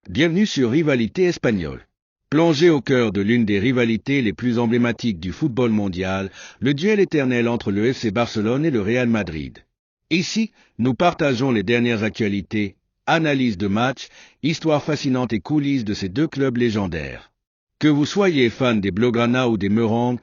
Bienvenue sur Rivalité espagnole. Plongé au cœur de l'une des rivalités les plus emblématiques du football mondial, le duel éternel entre le FC Barcelone et le Real Madrid. Ici, nous partageons les dernières actualités, analyses de matchs, histoires fascinantes et coulisses de ces deux clubs légendaires. Que vous soyez fan des Blaugrana ou des Meurangs,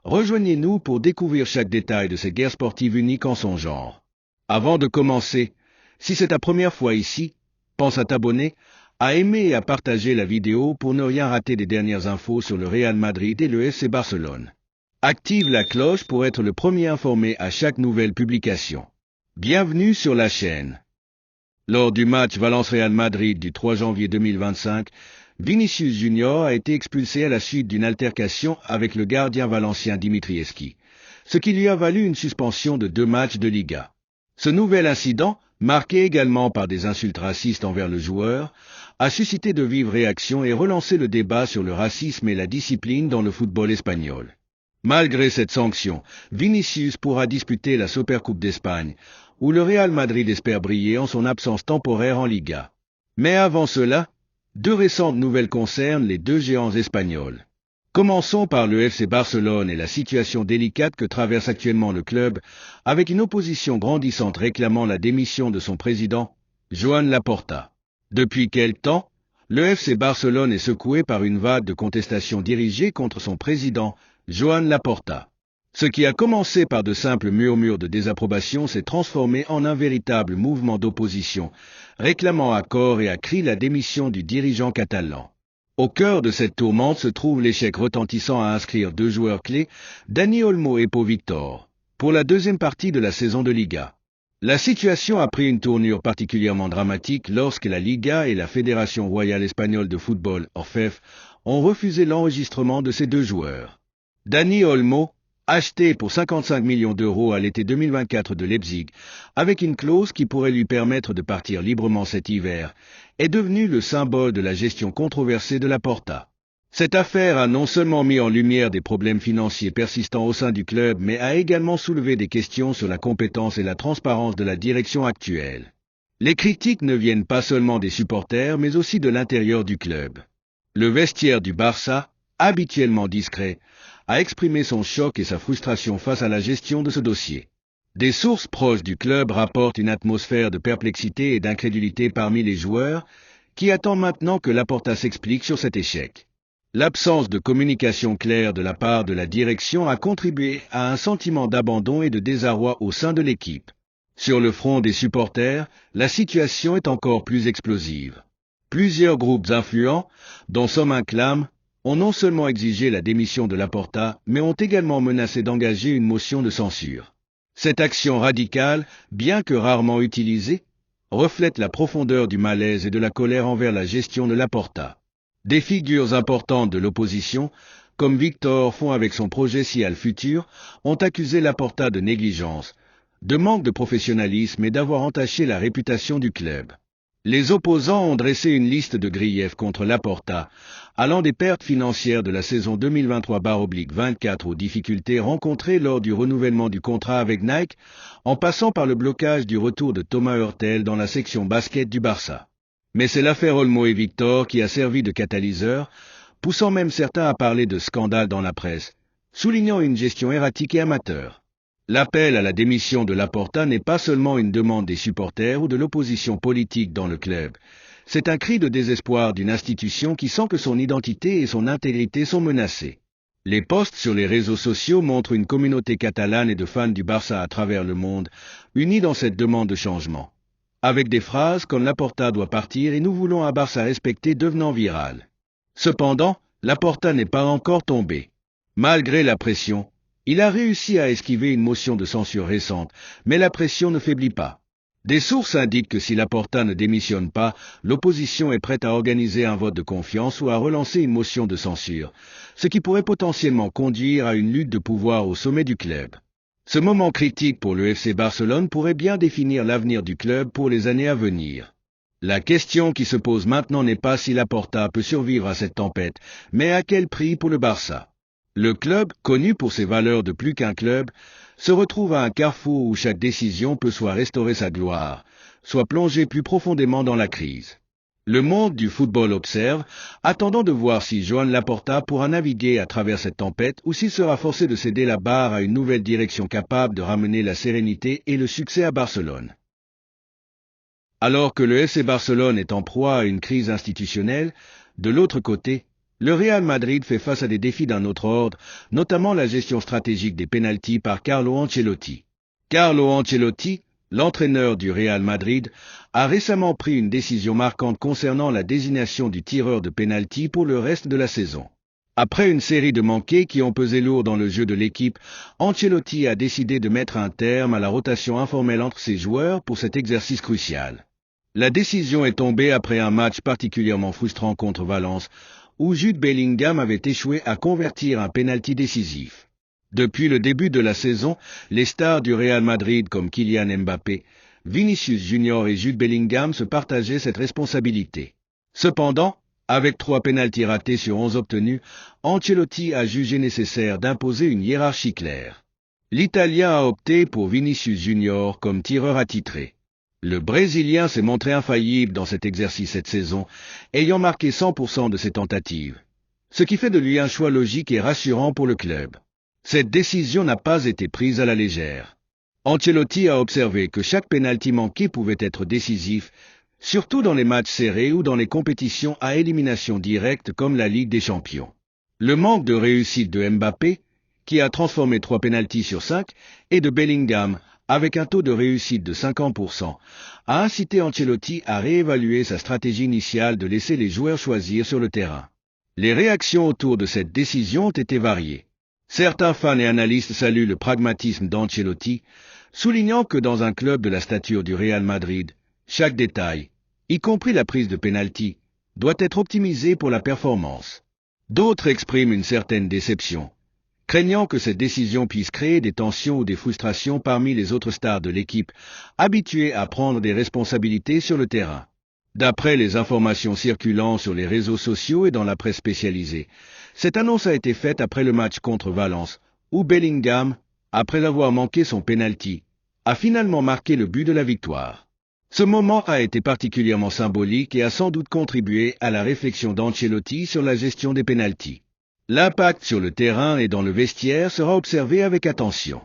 rejoignez-nous pour découvrir chaque détail de cette guerre sportive unique en son genre. Avant de commencer, si c'est ta première fois ici, pense à t'abonner, à aimer et à partager la vidéo pour ne rien rater des dernières infos sur le Real Madrid et le FC Barcelone. Active la cloche pour être le premier informé à chaque nouvelle publication. Bienvenue sur la chaîne. Lors du match Valence-Real Madrid du 3 janvier 2025, Vinicius Junior a été expulsé à la suite d'une altercation avec le gardien valencien Dimitrievski, ce qui lui a valu une suspension de 2 matchs de Liga. Ce nouvel incident, marqué également par des insultes racistes envers le joueur, a suscité de vives réactions et relancé le débat sur le racisme et la discipline dans le football espagnol. Malgré cette sanction, Vinicius pourra disputer la Supercoupe d'Espagne, où le Real Madrid espère briller en son absence temporaire en Liga. Mais avant cela, 2 récentes nouvelles concernent les 2 géants espagnols. Commençons par le FC Barcelone et la situation délicate que traverse actuellement le club, avec une opposition grandissante réclamant la démission de son président, Joan Laporta. Depuis quelque temps, le FC Barcelone est secoué par une vague de contestation dirigée contre son président, Joan Laporta. Ce qui a commencé par de simples murmures de désapprobation s'est transformé en un véritable mouvement d'opposition, réclamant à corps et à cri la démission du dirigeant catalan. Au cœur de cette tourmente se trouve l'échec retentissant à inscrire 2 joueurs clés, Dani Olmo et Pau Victor, pour la 2e partie de la saison de Liga. La situation a pris une tournure particulièrement dramatique lorsque la Liga et la Fédération royale espagnole de football, ORFEF, ont refusé l'enregistrement de ces 2 joueurs. Dani Olmo, acheté pour 55 millions d'euros à l'été 2024 de Leipzig, avec une clause qui pourrait lui permettre de partir librement cet hiver, est devenu le symbole de la gestion controversée de Laporta. Cette affaire a non seulement mis en lumière des problèmes financiers persistants au sein du club, mais a également soulevé des questions sur la compétence et la transparence de la direction actuelle. Les critiques ne viennent pas seulement des supporters, mais aussi de l'intérieur du club. Le vestiaire du Barça, habituellement discret, a exprimé son choc et sa frustration face à la gestion de ce dossier. Des sources proches du club rapportent une atmosphère de perplexité et d'incrédulité parmi les joueurs, qui attendent maintenant que Laporta s'explique sur cet échec. L'absence de communication claire de la part de la direction a contribué à un sentiment d'abandon et de désarroi au sein de l'équipe. Sur le front des supporters, la situation est encore plus explosive. Plusieurs groupes influents, dont Som Inclame, ont non seulement exigé la démission de Laporta, mais ont également menacé d'engager une motion de censure. Cette action radicale, bien que rarement utilisée, reflète la profondeur du malaise et de la colère envers la gestion de Laporta. Des figures importantes de l'opposition, comme Victor Font avec son projet Sial Futur, ont accusé Laporta de négligence, de manque de professionnalisme et d'avoir entaché la réputation du club. Les opposants ont dressé une liste de griefs contre Laporta, allant des pertes financières de la saison 2023/24 aux difficultés rencontrées lors du renouvellement du contrat avec Nike, en passant par le blocage du retour de Thomas Hurtel dans la section basket du Barça. Mais c'est l'affaire Olmo et Victor qui a servi de catalyseur, poussant même certains à parler de scandale dans la presse, soulignant une gestion erratique et amateur. L'appel à la démission de Laporta n'est pas seulement une demande des supporters ou de l'opposition politique dans le club. C'est un cri de désespoir d'une institution qui sent que son identité et son intégrité sont menacées. Les posts sur les réseaux sociaux montrent une communauté catalane et de fans du Barça à travers le monde, unis dans cette demande de changement. Avec des phrases comme Laporta doit partir et nous voulons un Barça respecté devenant viral. Cependant, Laporta n'est pas encore tombé. Malgré la pression, il a réussi à esquiver une motion de censure récente, mais la pression ne faiblit pas. Des sources indiquent que si Laporta ne démissionne pas, l'opposition est prête à organiser un vote de confiance ou à relancer une motion de censure, ce qui pourrait potentiellement conduire à une lutte de pouvoir au sommet du club. Ce moment critique pour le FC Barcelone pourrait bien définir l'avenir du club pour les années à venir. La question qui se pose maintenant n'est pas si Laporta peut survivre à cette tempête, mais à quel prix pour le Barça. Le club, connu pour ses valeurs de plus qu'un club, se retrouve à un carrefour où chaque décision peut soit restaurer sa gloire, soit plonger plus profondément dans la crise. Le monde du football observe, attendant de voir si Joan Laporta pourra naviguer à travers cette tempête ou s'il sera forcé de céder la barre à une nouvelle direction capable de ramener la sérénité et le succès à Barcelone. Alors que le FC Barcelone est en proie à une crise institutionnelle, de l'autre côté, le Real Madrid fait face à des défis d'un autre ordre, notamment la gestion stratégique des pénaltys par Carlo Ancelotti. Carlo Ancelotti, l'entraîneur du Real Madrid, a récemment pris une décision marquante concernant la désignation du tireur de pénalty pour le reste de la saison. Après une série de manqués qui ont pesé lourd dans le jeu de l'équipe, Ancelotti a décidé de mettre un terme à la rotation informelle entre ses joueurs pour cet exercice crucial. La décision est tombée après un match particulièrement frustrant contre Valence, où Jude Bellingham avait échoué à convertir un pénalty décisif. Depuis le début de la saison, les stars du Real Madrid comme Kylian Mbappé, Vinicius Junior et Jude Bellingham se partageaient cette responsabilité. Cependant, avec 3 pénaltys ratés sur 11 obtenus, Ancelotti a jugé nécessaire d'imposer une hiérarchie claire. L'Italien a opté pour Vinicius Junior comme tireur attitré. Le Brésilien s'est montré infaillible dans cet exercice cette saison, ayant marqué 100% de ses tentatives. Ce qui fait de lui un choix logique et rassurant pour le club. Cette décision n'a pas été prise à la légère. Ancelotti a observé que chaque pénalty manqué pouvait être décisif, surtout dans les matchs serrés ou dans les compétitions à élimination directe comme la Ligue des Champions. Le manque de réussite de Mbappé, qui a transformé 3 pénaltys sur 5, et de Bellingham, avec un taux de réussite de 50%, a incité Ancelotti à réévaluer sa stratégie initiale de laisser les joueurs choisir sur le terrain. Les réactions autour de cette décision ont été variées. Certains fans et analystes saluent le pragmatisme d'Ancelotti, soulignant que dans un club de la stature du Real Madrid, chaque détail, y compris la prise de pénalty, doit être optimisé pour la performance. D'autres expriment une certaine déception, craignant que cette décision puisse créer des tensions ou des frustrations parmi les autres stars de l'équipe, habitués à prendre des responsabilités sur le terrain. D'après les informations circulant sur les réseaux sociaux et dans la presse spécialisée, cette annonce a été faite après le match contre Valence, où Bellingham, après avoir manqué son pénalty, a finalement marqué le but de la victoire. Ce moment a été particulièrement symbolique et a sans doute contribué à la réflexion d'Ancelotti sur la gestion des pénaltys. L'impact sur le terrain et dans le vestiaire sera observé avec attention.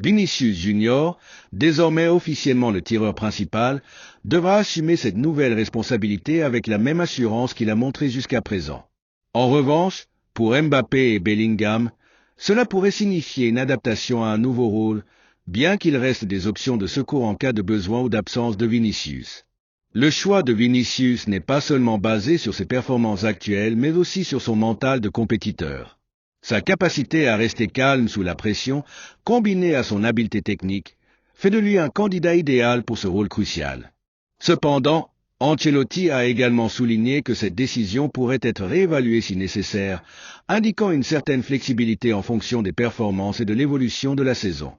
Vinicius Junior, désormais officiellement le tireur principal, devra assumer cette nouvelle responsabilité avec la même assurance qu'il a montrée jusqu'à présent. En revanche, pour Mbappé et Bellingham, cela pourrait signifier une adaptation à un nouveau rôle, bien qu'il reste des options de secours en cas de besoin ou d'absence de Vinicius. Le choix de Vinicius n'est pas seulement basé sur ses performances actuelles, mais aussi sur son mental de compétiteur. Sa capacité à rester calme sous la pression, combinée à son habileté technique, fait de lui un candidat idéal pour ce rôle crucial. Cependant, Ancelotti a également souligné que cette décision pourrait être réévaluée si nécessaire, indiquant une certaine flexibilité en fonction des performances et de l'évolution de la saison.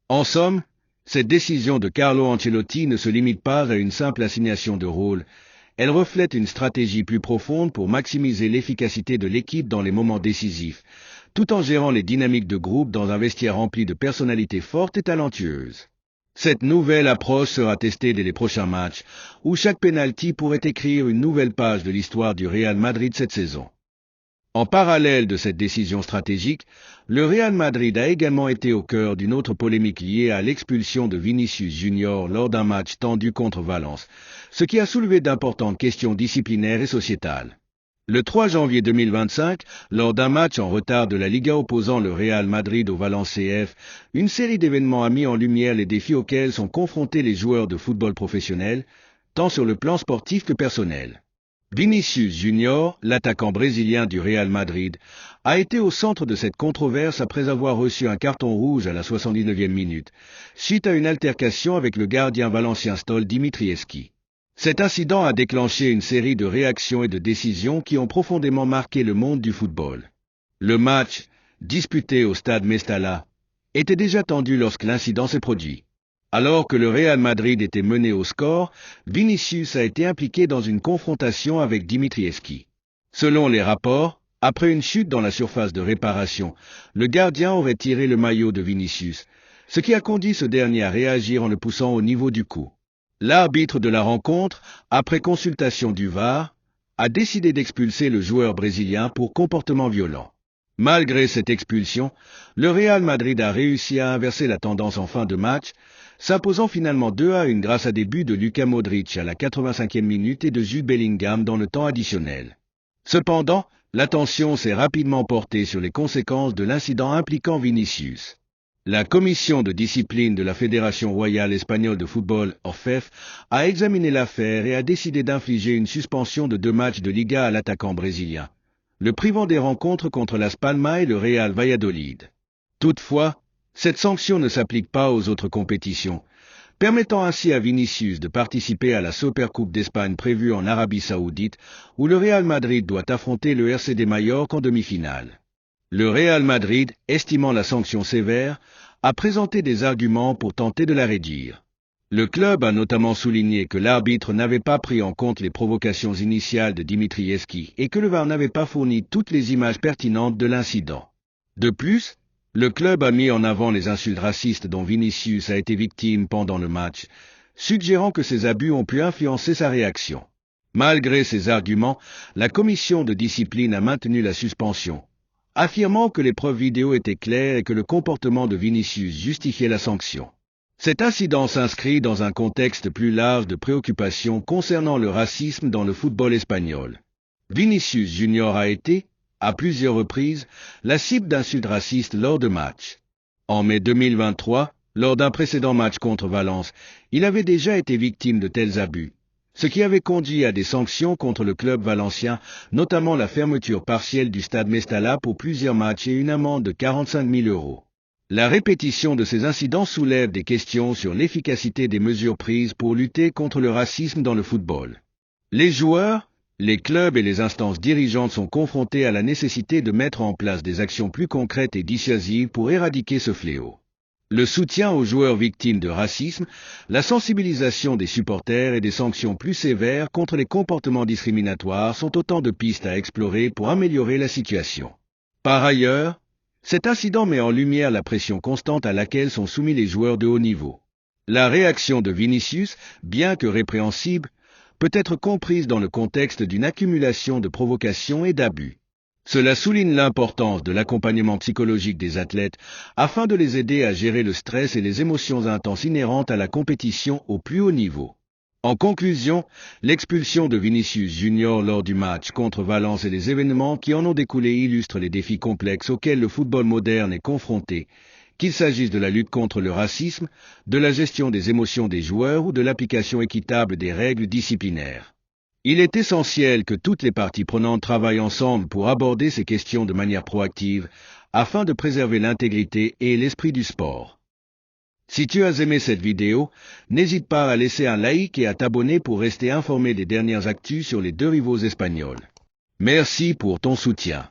En somme, cette décision de Carlo Ancelotti ne se limite pas à une simple assignation de rôle, elle reflète une stratégie plus profonde pour maximiser l'efficacité de l'équipe dans les moments décisifs, tout en gérant les dynamiques de groupe dans un vestiaire rempli de personnalités fortes et talentueuses. Cette nouvelle approche sera testée dès les prochains matchs, où chaque pénalty pourrait écrire une nouvelle page de l'histoire du Real Madrid cette saison. En parallèle de cette décision stratégique, le Real Madrid a également été au cœur d'une autre polémique liée à l'expulsion de Vinicius Junior lors d'un match tendu contre Valence, ce qui a soulevé d'importantes questions disciplinaires et sociétales. Le 3 janvier 2025, lors d'un match en retard de la Liga opposant le Real Madrid au Valence CF, une série d'événements a mis en lumière les défis auxquels sont confrontés les joueurs de football professionnel, tant sur le plan sportif que personnel. Vinicius Junior, l'attaquant brésilien du Real Madrid, a été au centre de cette controverse après avoir reçu un carton rouge à la 79e minute, suite à une altercation avec le gardien valencien Stoll Dimitrievski. Cet incident a déclenché une série de réactions et de décisions qui ont profondément marqué le monde du football. Le match, disputé au stade Mestalla, était déjà tendu lorsque l'incident s'est produit. Alors que le Real Madrid était mené au score, Vinicius a été impliqué dans une confrontation avec Dimitrievski. Selon les rapports, après une chute dans la surface de réparation, le gardien aurait tiré le maillot de Vinicius, ce qui a conduit ce dernier à réagir en le poussant au niveau du cou. L'arbitre de la rencontre, après consultation du VAR, a décidé d'expulser le joueur brésilien pour comportement violent. Malgré cette expulsion, le Real Madrid a réussi à inverser la tendance en fin de match, s'imposant finalement 2-1 grâce à des buts de Luka Modric à la 85e minute et de Jude Bellingham dans le temps additionnel. Cependant, l'attention s'est rapidement portée sur les conséquences de l'incident impliquant Vinicius. La commission de discipline de la Fédération royale espagnole de football, ORFEF, a examiné l'affaire et a décidé d'infliger une suspension de 2 matchs de Liga à l'attaquant brésilien, le privant des rencontres contre Las Palmas et le Real Valladolid. Toutefois, cette sanction ne s'applique pas aux autres compétitions, permettant ainsi à Vinicius de participer à la Supercoupe d'Espagne prévue en Arabie Saoudite, où le Real Madrid doit affronter le RCD Majorque en demi-finale. Le Real Madrid, estimant la sanction sévère, a présenté des arguments pour tenter de la réduire. Le club a notamment souligné que l'arbitre n'avait pas pris en compte les provocations initiales de Dimitrievski et que le VAR n'avait pas fourni toutes les images pertinentes de l'incident. De plus, le club a mis en avant les insultes racistes dont Vinicius a été victime pendant le match, suggérant que ces abus ont pu influencer sa réaction. Malgré ces arguments, la commission de discipline a maintenu la suspension, affirmant que les preuves vidéo étaient claires et que le comportement de Vinicius justifiait la sanction. Cet incident s'inscrit dans un contexte plus large de préoccupation concernant le racisme dans le football espagnol. Vinicius Junior a été, à plusieurs reprises, la cible d'insultes racistes lors de matchs. En mai 2023, lors d'un précédent match contre Valence, il avait déjà été victime de tels abus, ce qui avait conduit à des sanctions contre le club valencien, notamment la fermeture partielle du stade Mestalla pour plusieurs matchs et une amende de 45 000 €. La répétition de ces incidents soulève des questions sur l'efficacité des mesures prises pour lutter contre le racisme dans le football. Les joueurs, les clubs et les instances dirigeantes sont confrontés à la nécessité de mettre en place des actions plus concrètes et dissuasives pour éradiquer ce fléau. Le soutien aux joueurs victimes de racisme, la sensibilisation des supporters et des sanctions plus sévères contre les comportements discriminatoires sont autant de pistes à explorer pour améliorer la situation. Par ailleurs, cet incident met en lumière la pression constante à laquelle sont soumis les joueurs de haut niveau. La réaction de Vinicius, bien que répréhensible, peut être comprise dans le contexte d'une accumulation de provocations et d'abus. Cela souligne l'importance de l'accompagnement psychologique des athlètes afin de les aider à gérer le stress et les émotions intenses inhérentes à la compétition au plus haut niveau. En conclusion, l'expulsion de Vinicius Junior lors du match contre Valence et les événements qui en ont découlé illustrent les défis complexes auxquels le football moderne est confronté, qu'il s'agisse de la lutte contre le racisme, de la gestion des émotions des joueurs ou de l'application équitable des règles disciplinaires. Il est essentiel que toutes les parties prenantes travaillent ensemble pour aborder ces questions de manière proactive, afin de préserver l'intégrité et l'esprit du sport. Si tu as aimé cette vidéo, n'hésite pas à laisser un like et à t'abonner pour rester informé des dernières actus sur les deux rivaux espagnols. Merci pour ton soutien.